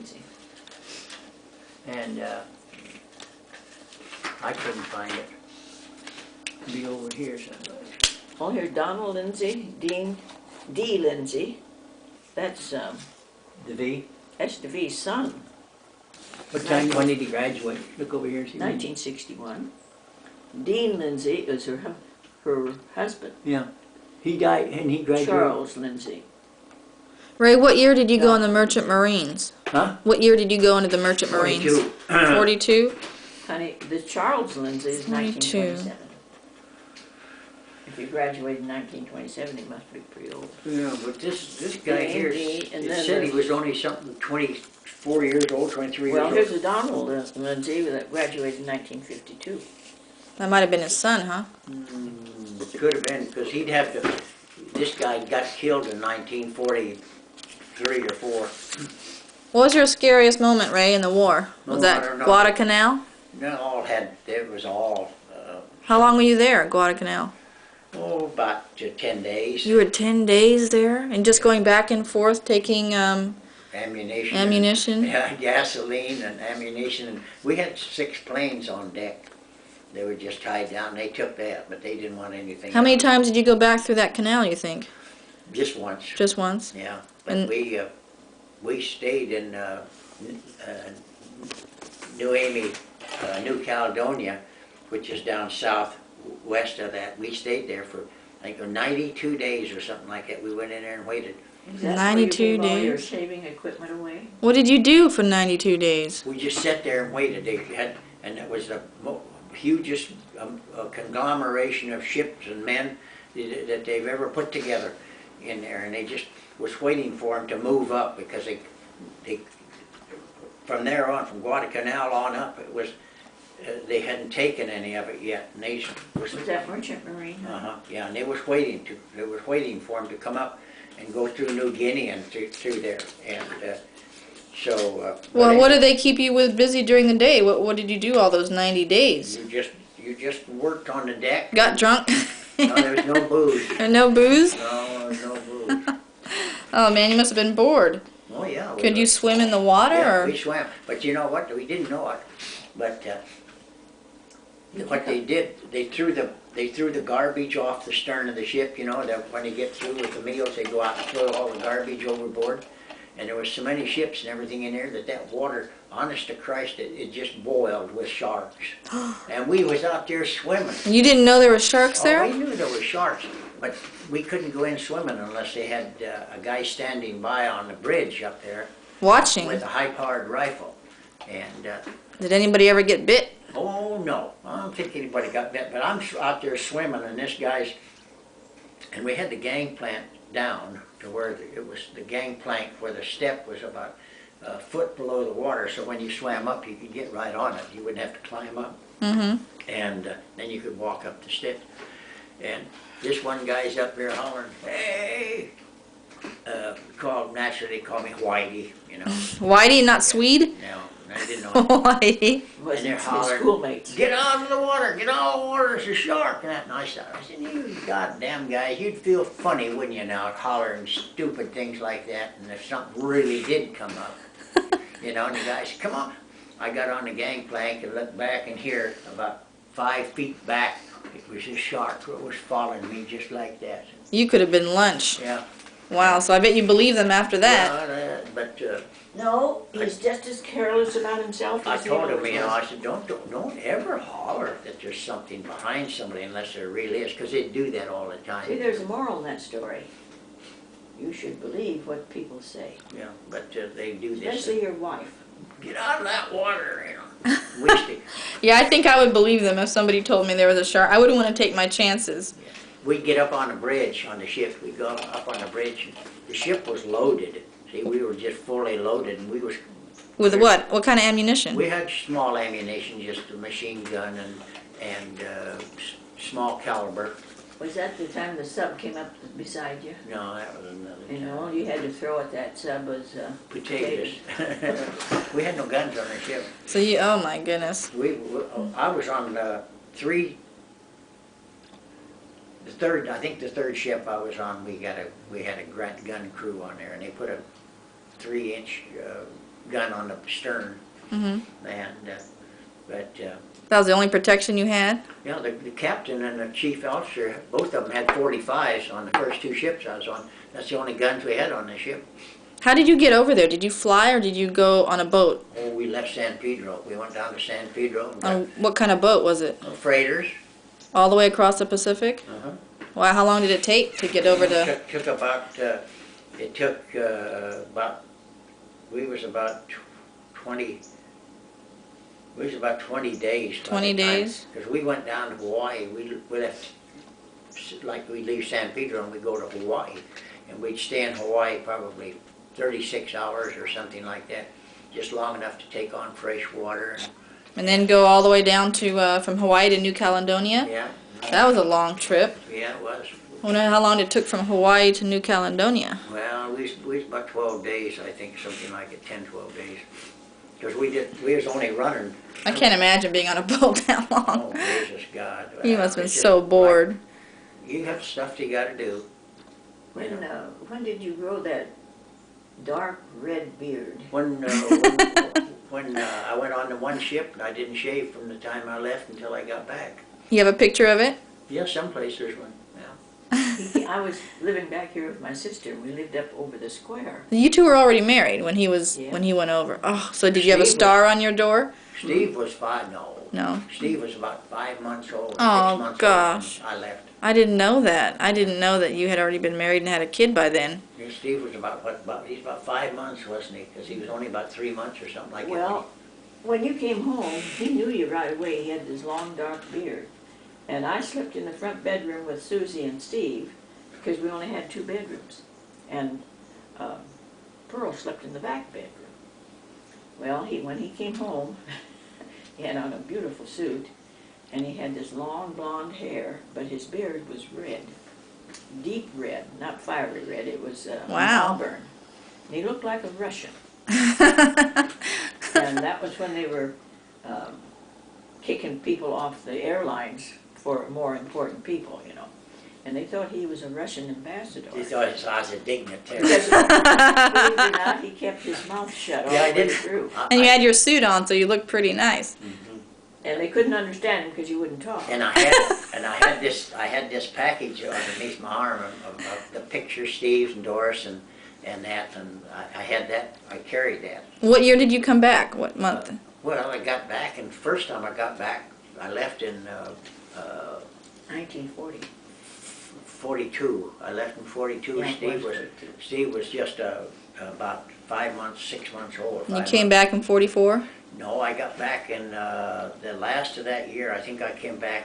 Lindsay. And I couldn't find it. It'd be over here somewhere. Oh, here's Donald Lindsay, D. Lindsay. That's DeVee? that's DeVee's son. What time, when did he graduate? Look over here. See 1961. Dean Lindsay is her husband. Yeah. He died and he graduated. Charles Lindsay. Ray, what year did you go in the Merchant Marines? Huh? What year did you go into the Merchant Marines? 42. 42? Honey, the Charles Lindsay is 22. 1927. If you graduated in 1927, he must be pretty old. Yeah, but this guy here, and it then said he was only something 24 years old, 23 Well, years here's old. a Donald Lindsay that graduated in 1952. That might have been his son, huh? Could have been, because he'd have to, this guy got killed in 1943 or 4. What was your scariest moment, Ray, in the war? Was Oh, I that don't know. Guadalcanal? It was all, How long were you there at Guadalcanal? about 10 days. You were 10 days there? And just going back and forth taking Ammunition. ammunition? Yeah, gasoline and ammunition. And we had 6 planes on deck. They were just tied down. They took that, but they didn't want anything How many else. times did you go back through that canal, you think? Just once. Just once? Yeah, but And- we stayed in New Caledonia, which is down southwest of that. We stayed there for, I think, 92 days or something like that. We went in there and waited. Is that 92 where you gave all your days? shaving equipment away? What did you do for 92 days? We just sat there and waited. They had, and it was the hugest conglomeration of ships and men that they've ever put together in there, and they just was waiting for them to move up, because they from there on, from Guadalcanal on up, it was they hadn't taken any of it yet, and they Was that Merchant Marine? yeah, and they was waiting for them to come up and go through New Guinea and through there, and Well, what did they keep you with busy during the day? What did you do all those 90 days? you just worked on the deck. Got drunk? No, there was no booze. And no booze? No, there was no booze. Oh man, you must have been bored. Oh yeah. Could you swim in the water? Yeah, Or? we swam. But you know what? We didn't know it. But what they did, they threw the garbage off the stern of the ship. You know, that when they get through with the meals, they go out and throw all the garbage overboard. And there was so many ships and everything in there that water, honest to Christ, it just boiled with sharks. And we was out there swimming. You didn't know there were sharks Oh, there? we knew there were sharks, but we couldn't go in swimming unless they had a guy standing by on the bridge up there Watching. with a high-powered rifle. And Did anybody ever get bit? oh no, I don't think anybody got bit. But I'm out there swimming, and this guy's, and we had the gangplank down to where it was the gangplank where the step was about a foot below the water. So when you swam up, you could get right on it. You wouldn't have to climb up. Mm-hmm. And then you could walk up the steps. And this one guy's up there hollering, "Hey!" Naturally, they call me Whitey, you know. Whitey, not Swede? No, I didn't know. Whitey. Was And they're his hollering, schoolmates? "Get out of the water! Get out of the water! It's a shark!" And that, and I said, "You goddamn guys, you'd feel funny, wouldn't you, now, hollering stupid things like that? And if something really did come up, you know." And the guys, "Come on!" I got on the gangplank and looked back, and here, about 5 feet back, it was a shark that was following me just like that. You could have been lunch. Yeah. Wow, so I bet you believe them after that. Yeah, but No, he's just as careless about himself I as he told him, always you know, was. I said, don't ever holler that there's something behind somebody unless there really is, because they do that all the time. See, there's a moral in that story. You should believe what people say, Yeah, but they do this. especially your wife. Get out of that water, you know. Wish they, Yeah, I think I would believe them if somebody told me there was a shark. I wouldn't want to take my chances. we'd get up on the bridge on the ship. We'd go up on the bridge. The ship was loaded. See, we were just fully loaded, and we was. With what? What kind of ammunition? We had small ammunition, just a machine gun and small caliber. Was that the time the sub came up beside you? No, that was another You time. know, you had to throw at that sub was Potatoes. We had no guns on the ship. So you, oh my goodness. I was on the third ship I was on. We had a gun crew on there, and they put a 3-inch gun on the stern, Mhm. and That was the only protection you had? yeah, the captain and the chief officer, both of them had 45s on the first 2 ships I was on. That's the only guns we had on the ship. How did you get over there? Did you fly or did you go on a boat? Oh, we left San Pedro. We went down to San Pedro and got What kind of boat was it? freighters. All the way across the Pacific? Uh-huh. Wow, how long did it take to get over to... Took about, it took about, we was about 20 days. 20 days? Because we went down to Hawaii. We left, like we leave San Pedro and we go to Hawaii. And we'd stay in Hawaii probably 36 hours or something like that. Just long enough to take on fresh water. And then go all the way down to, from Hawaii to New Caledonia? Yeah. That was a long trip. Yeah, it was. I wonder how long it took from Hawaii to New Caledonia. Well, we was about 12 days, I think, something like it, 10, 12 days. Because we was only running. I can't imagine being on a boat that long. Oh, Jesus God. You must have been It's just so bored. like, you have stuff you got to do. When did you grow that dark red beard? When I went on the one ship, and I didn't shave from the time I left until I got back. You have a picture of it? Yeah, someplace there's one. I was living back here with my sister, and we lived up over the square. You two were already married when he was Yeah. when he went over. Oh, so did you have a Steve star on your door? Steve was 5, no. No. Steve was about 5 months old, 6 Oh, months gosh. old when I left. I didn't know that. I didn't know that you had already been married and had a kid by then. And Steve was he's about 5 months, wasn't he? Because he was only about 3 months or something like that. Well, when you came home, he knew you right away. He had this long, dark beard. And I slept in the front bedroom with Susie and Steve, because we only had 2 bedrooms. And Pearl slept in the back bedroom. Well, when he came home, he had on a beautiful suit, and he had this long blonde hair, but his beard was red. Deep red, not fiery red. It was Wow. auburn. And he looked like a Russian. And that was when they were kicking people off the airlines for more important people, you know. And they thought he was a Russian ambassador. He thought I was a dignitary. Because, believe it or not, he kept his mouth shut all Yeah, I the way did. through. And you had your suit on, so you looked pretty nice. And they couldn't understand him because he wouldn't talk. And I had this package underneath my arm of the picture Steve and Doris and that, and I had that. I carried that. What year did you come back? What month? Well, I got back, and first time I got back, I left in 1940. 42. I left in 42. Yeah, Steve was just about 5 months, 6 months old. You came back in '44? No, I got back in the last of that year. I think I came back